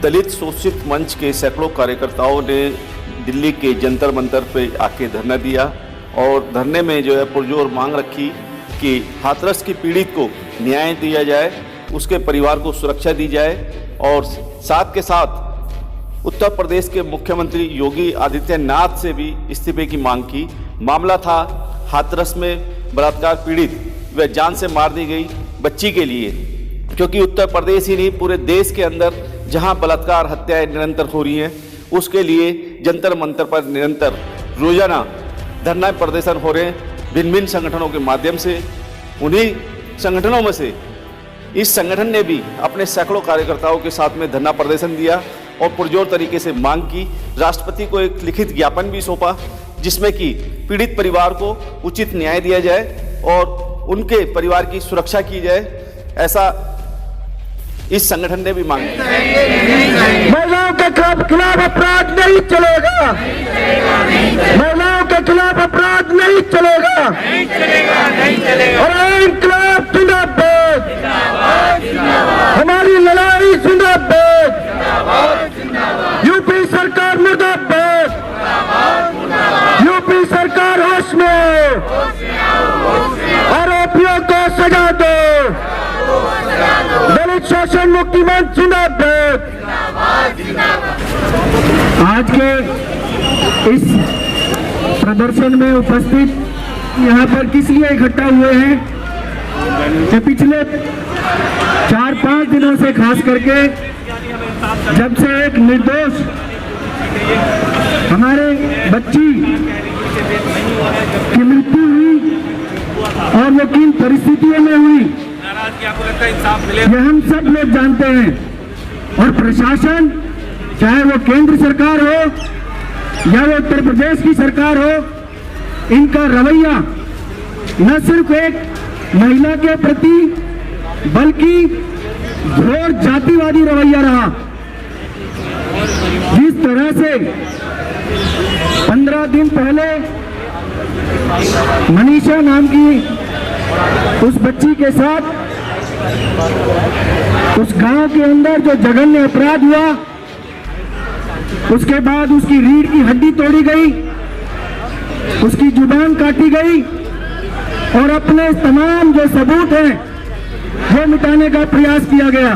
दलित शोषित मंच के सैकड़ों कार्यकर्ताओं ने दिल्ली के जंतर मंतर पे आके धरना दिया और धरने में जो है पुरजोर मांग रखी कि हाथरस की पीड़ित को न्याय दिया जाए, उसके परिवार को सुरक्षा दी जाए और साथ के साथ उत्तर प्रदेश के मुख्यमंत्री योगी आदित्यनाथ से भी इस्तीफे की मांग की। मामला था हाथरस में बलात्कार पीड़ित व जान से मार दी गई बच्ची के लिए, क्योंकि उत्तर प्रदेश ही नहीं पूरे देश के अंदर जहां बलात्कार हत्याएं निरंतर हो रही हैं, उसके लिए जंतर मंतर पर निरंतर रोजाना धरना प्रदर्शन हो रहे हैं भिन्न भिन्न संगठनों के माध्यम से। उन्हीं संगठनों में से इस संगठन ने भी अपने सैकड़ों कार्यकर्ताओं के साथ में धरना प्रदर्शन दिया और पुरजोर तरीके से मांग की। राष्ट्रपति को एक लिखित ज्ञापन भी सौंपा जिसमें कि पीड़ित परिवार को उचित न्याय दिया जाए और उनके परिवार की सुरक्षा की जाए, ऐसा इस संगठन ने भी मांग की। महिलाओं के खिलाफ अपराध नहीं चलेगा, महिलाओं के खिलाफ अपराध नहीं चलेगा, और इंकलाब जिंदाबाद, हमारी लड़ाई जिंदाबाद, यूपी सरकार मुर्दाबाद, यूपी सरकार होश में, आरोपियों को सजा दो, दलित शोषण मुक्ति मंच जिंदाबाद। आज के इस प्रदर्शन में उपस्थित यहाँ पर किस लिए इकट्ठा हुए हैं कि पिछले 4-5 दिनों से खास करके जब से एक निर्दोष हमारे बच्ची की मृत्यु हुई और वो किन परिस्थितियों में हुई ये हम सब लोग जानते हैं। और प्रशासन, चाहे वो केंद्र सरकार हो या वो उत्तर प्रदेश की सरकार हो, इनका रवैया न सिर्फ एक महिला के प्रति बल्कि घोर जातिवादी रवैया रहा। जिस तरह से 15 दिन पहले मनीषा नाम की उस बच्ची के साथ उस गांव के अंदर जो जघन्य अपराध हुआ, उसके बाद उसकी रीढ़ की हड्डी तोड़ी गई, उसकी जुबान काटी गई और अपने तमाम जो सबूत हैं वो मिटाने का प्रयास किया गया।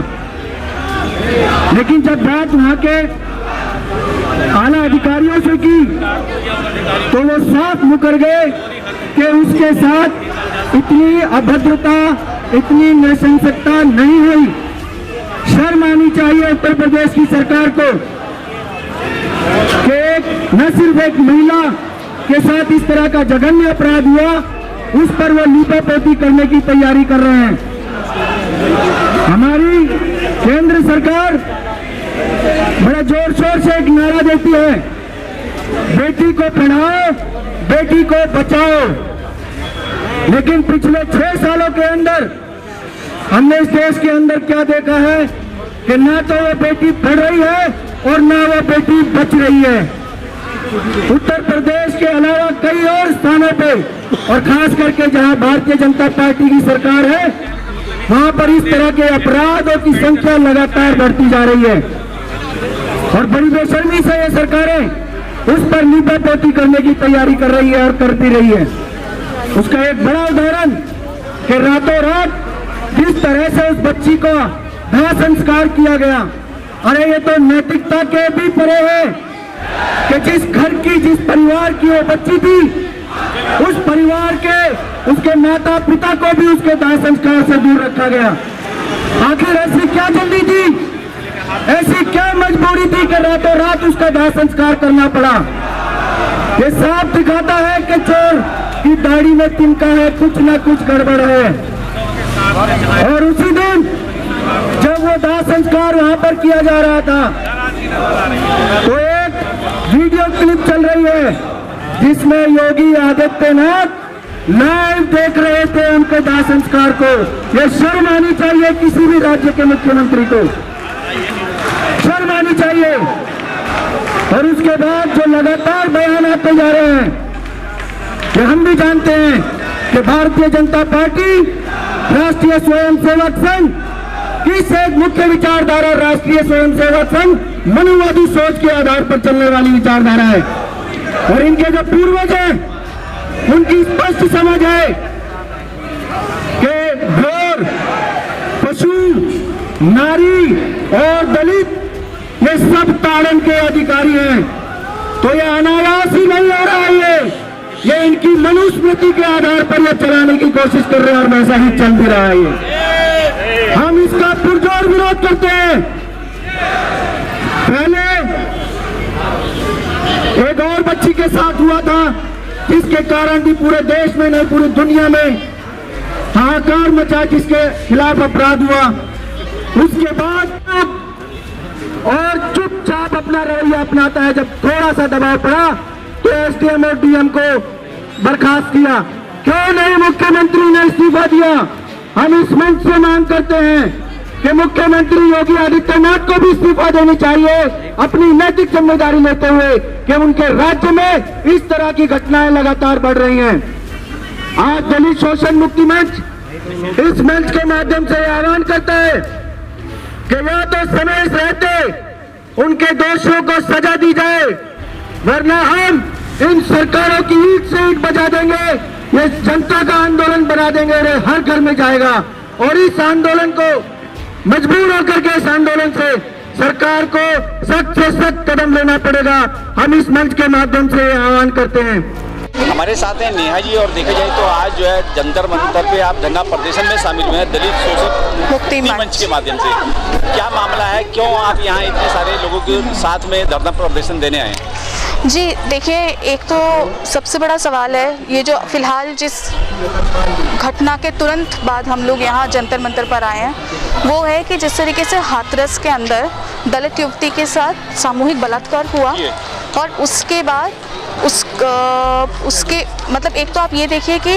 लेकिन जब बात वहां के आला अधिकारियों से की तो वो साफ मुकर गए कि उसके साथ इतनी अभद्रता, इतनी नृशंसकता नहीं हुई। शर्म आनी चाहिए उत्तर प्रदेश की सरकार को कि न सिर्फ एक महिला के साथ इस तरह का जघन्य अपराध हुआ, उस पर वो लीपापोती करने की तैयारी कर रहे हैं। हमारी केंद्र सरकार बड़ा जोर शोर से एक नारा देती है, बेटी को पढ़ाओ, बेटी को बचाओ। लेकिन पिछले 6 सालों के अंदर हमने इस देश के अंदर क्या देखा है कि ना तो वो बेटी पढ़ रही है और ना वो बेटी बच रही है। उत्तर प्रदेश के अलावा कई और स्थानों पे और खास करके जहां भारतीय जनता पार्टी की सरकार है, वहां पर इस तरह के अपराधों की संख्या लगातार बढ़ती जा रही है और बड़ी बेशर्मी से ये सरकारें उस पर लीपापोती करने की तैयारी कर रही है और करती रही है। उसका एक बड़ा उदाहरण कि रातों रात जिस तरह से उस बच्ची को दाह संस्कार किया गया, अरे ये तो नैतिकता के भी परे है कि जिस घर की, जिस परिवार की वो बच्ची थी, उस परिवार के उसके माता पिता को भी उसके दाह संस्कार से दूर रखा गया। आखिर ऐसी क्या जल्दी थी, ऐसी क्या मजबूरी थी कि रातों रात उसका दाह संस्कार करना पड़ा। ये साफ दिखाता है कि चोर की दाढ़ी में तिनका है, कुछ ना कुछ गड़बड़ है। और उसी दिन जब वो दाह संस्कार वहां पर किया जा रहा था तो एक वीडियो क्लिप चल रही है जिसमें योगी आदित्यनाथ लाइव देख रहे थे उनके दाह संस्कार को। ये शर्म आनी चाहिए किसी भी राज्य के मुख्यमंत्री को, शर्म आनी चाहिए। और उसके बाद जो लगातार बयान आते जा रहे हैं, ये हम भी जानते हैं कि भारतीय जनता पार्टी, राष्ट्रीय स्वयंसेवक संघ किस एक मुख्य विचारधारा राष्ट्रीय स्वयंसेवक संघ मनुवादी सोच के आधार पर चलने वाली विचारधारा है। और इनके जो पूर्वज हैं उनकी स्पष्ट समझ है कि घोर, पशु, नारी और दलित ये सब ताड़न के अधिकारी हैं। तो ये अनायास ही नहीं आ रहा है, ये इनकी मनुस्मृति के आधार पर ये चलाने की कोशिश कर रहे हैं और वैसा ही चल भी रहा है ये। हम इसका पुरजोर विरोध करते हैं। पहले एक और बच्ची के साथ हुआ था जिसके कारण भी पूरे देश में नहीं पूरी दुनिया में हाहाकार मचा, जिसके खिलाफ अपराध हुआ। उसके बाद और चुपचाप अपना रवैया अपनाता है। जब थोड़ा सा दबाव पड़ा तो एसडीएम और डीएम को बर्खास्त किया। क्यों नहीं मुख्यमंत्री ने इस्तीफा दिया? हम इस मंच से मांग करते हैं कि मुख्यमंत्री योगी आदित्यनाथ को भी इस्तीफा देनी चाहिए, अपनी नैतिक जिम्मेदारी लेते हुए कि उनके राज्य में इस तरह की घटनाएं लगातार बढ़ रही हैं। आज दलित शोषण मुक्ति मंच इस मंच के माध्यम से आह्वान करता है कि या तो समय रहते उनके दोषियों को सजा दी जाए, वरना हम इन सरकारों की ईंट से ईंट बजा देंगे, ये जनता का आंदोलन बना देंगे और हर घर में जाएगा। और इस आंदोलन को मजबूर होकर के इस आंदोलन से सरकार को सख्त से सख्त कदम लेना पड़ेगा। हम इस मंच के माध्यम से आह्वान करते हैं। हमारे साथ हैं नेहा जी, और देखा जाए तो आज जो है जंतर मंतर पे आप धरना प्रदर्शन में शामिल हुए हैं दलित शोषण मुक्ति मंच के माध्यम से। क्या मामला है, क्यों आप यहाँ इतने सारे लोगों के साथ में धरना प्रदर्शन देने आए? जी देखिए, एक तो सबसे बड़ा सवाल है ये जो फिलहाल जिस घटना के तुरंत बाद हम लोग यहाँ जंतर मंतर पर आए हैं, वो है कि जिस तरीके से हाथरस के अंदर दलित युवती के साथ सामूहिक बलात्कार हुआ और उसके बाद उसके मतलब एक तो आप ये देखिए कि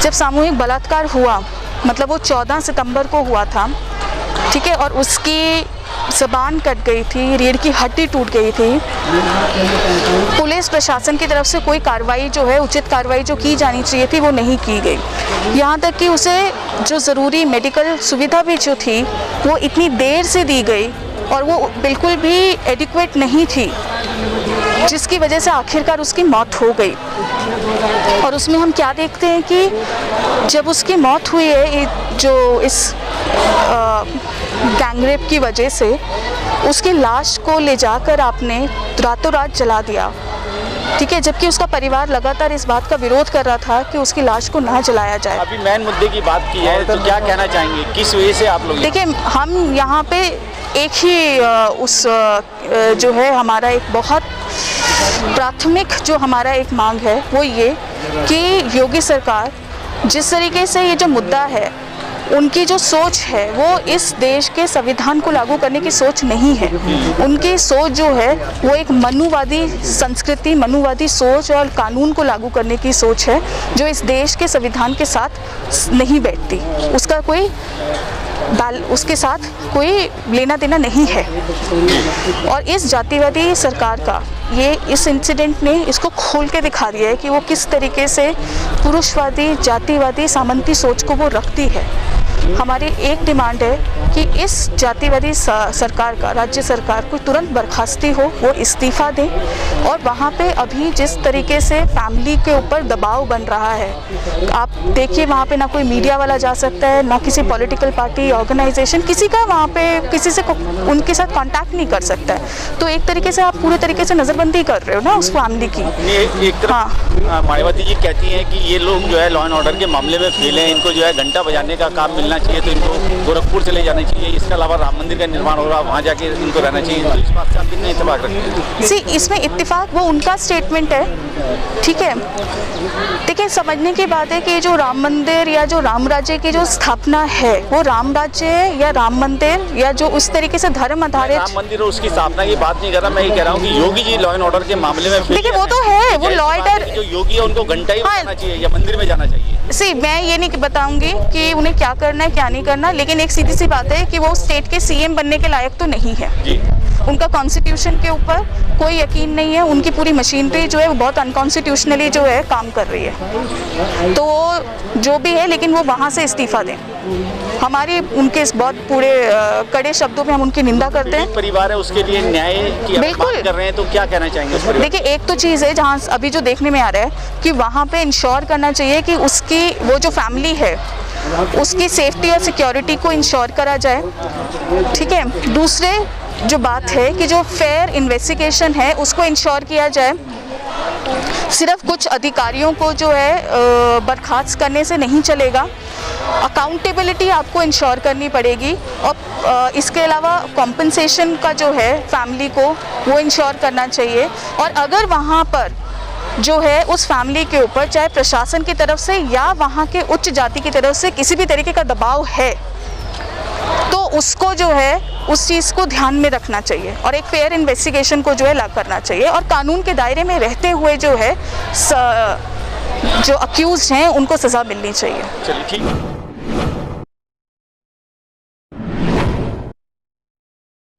जब सामूहिक बलात्कार हुआ मतलब वो 14 सितंबर को हुआ था, ठीक है, और उसकी ज़बान कट गई थी, रीढ़ की हड्डी टूट गई थी। पुलिस प्रशासन की तरफ से कोई कार्रवाई जो है, उचित कार्रवाई जो की जानी चाहिए थी वो नहीं की गई। यहाँ तक कि उसे जो ज़रूरी मेडिकल सुविधा भी जो थी वो इतनी देर से दी गई और वो बिल्कुल भी एडिक्वेट नहीं थी, जिसकी वजह से आखिरकार उसकी मौत हो गई। और उसमें हम क्या देखते हैं कि जब उसकी मौत हुई है जो इस गैंगरेप की वजह से, उसकी लाश को ले जाकर आपने रातों रात जला दिया, ठीक है, जबकि उसका परिवार लगातार इस बात का विरोध कर रहा था कि उसकी लाश को ना जलाया जाए। अभी मेन मुद्दे की बात की है तो क्या कहना चाहेंगे, किस वजह से आप लोग? देखिए, हम यहाँ पे एक ही जो है हमारा एक बहुत प्राथमिक जो हमारा एक मांग है वो ये कि योगी सरकार जिस तरीके से ये जो मुद्दा है, उनकी जो सोच है वो इस देश के संविधान को लागू करने की सोच नहीं है। उनकी सोच जो है वो एक मनुवादी संस्कृति, मनुवादी सोच और कानून को लागू करने की सोच है जो इस देश के संविधान के साथ नहीं बैठती। उसके साथ कोई लेना देना नहीं है। और इस जातिवादी सरकार का ये इस इंसिडेंट ने इसको खोल के दिखा दिया है कि वो किस तरीके से पुरुषवादी, जातिवादी, सामंती सोच को वो रखती है। हमारी एक डिमांड है कि इस जातिवादी सरकार का, राज्य सरकार को तुरंत बर्खास्ती हो, वो इस्तीफ़ा दें। और वहाँ पे अभी जिस तरीके से फैमिली के ऊपर दबाव बन रहा है, आप देखिए वहाँ पे ना कोई मीडिया वाला जा सकता है, ना किसी पॉलिटिकल पार्टी, ऑर्गेनाइजेशन, किसी का वहाँ पे किसी से उनके साथ कांटेक्ट नहीं कर सकता है। तो एक तरीके से आप पूरे तरीके से नज़रबंदी कर रहे हो ना उस फैमिली की। एक तरफ मायावती जी कहती हैं कि ये लोग जो है लॉ एंड ऑर्डर के मामले में फेल हैं, इनको जो है घंटा बजाने का काम मिलना चाहिए, तो इनको गोरखपुर चले जाना चाहिए। इसके अलावा राम मंदिर का निर्माण हो रहा है, वहाँ जाके इनको रहना चाहिए। तो इस बात से आप कितने इत्तेफाक रखते हैं? सी, इसमें इत्तेफाक वो उनका स्टेटमेंट है, ठीक है। देखिए, समझने की बात है कि जो राम मंदिर या जो राम राज्य की जो स्थापना है वो राम राज्य है या राम मंदिर या जो उस तरीके से धर्म आधारित राम मंदिर और उसकी स्थापना की बात नहीं कर रहा, मैं ये कह रहा हूँ कि Yogi ji law and order के मामले में देखिए वो तो है, वो लॉ ऑर्डर जो योगी है उनको घंटा ही बजाना चाहिए या मंदिर में जाना चाहिए। सी, मैं ये नहीं बताऊंगी कि उन्हें क्या करना है क्या नहीं करना, लेकिन एक सीधी सी बात है कि वो स्टेट के सीएम बनने के लायक तो नहीं है। जी। उनका कॉन्स्टिट्यूशन के ऊपर कोई यकीन नहीं है, उनकी पूरी मशीनरी जो है वो बहुत अनकॉन्स्टिट्यूशनली जो है काम कर रही है। तो जो भी है, लेकिन वो वहाँ से इस्तीफ़ा दें। हमारी उनके इस बहुत पूरे कड़े शब्दों में हम उनकी निंदा करते हैं। परिवार है उसके लिए न्याय की बिल्कुल। बात कर रहे हैं, तो क्या कहना चाहेंगे उस पर? देखिए, एक तो चीज़ है जहाँ अभी जो देखने में आ रहा है कि वहाँ पे इंश्योर करना चाहिए कि उसकी वो जो फैमिली है उसकी सेफ्टी और सिक्योरिटी को इंश्योर करा जाए, ठीक है। दूसरे जो बात है कि जो फेयर इन्वेस्टिगेशन है उसको इंश्योर किया जाए। सिर्फ कुछ अधिकारियों को जो है बर्खास्त करने से नहीं चलेगा, अकाउंटेबिलिटी आपको इंश्योर करनी पड़ेगी। और इसके अलावा कॉम्पनसेशन का जो है फैमिली को वो इंश्योर करना चाहिए। और अगर वहाँ पर जो है उस फैमिली के ऊपर चाहे प्रशासन की तरफ से या वहाँ के उच्च जाति की तरफ से किसी भी तरीके का दबाव है तो उसको जो है उस चीज़ को ध्यान में रखना चाहिए और एक फेयर इन्वेस्टिगेशन को जो है ला करना चाहिए और कानून के दायरे में रहते हुए जो है जो अक्यूज्ड हैं उनको सज़ा मिलनी चाहिए। चलिए, ठीक है।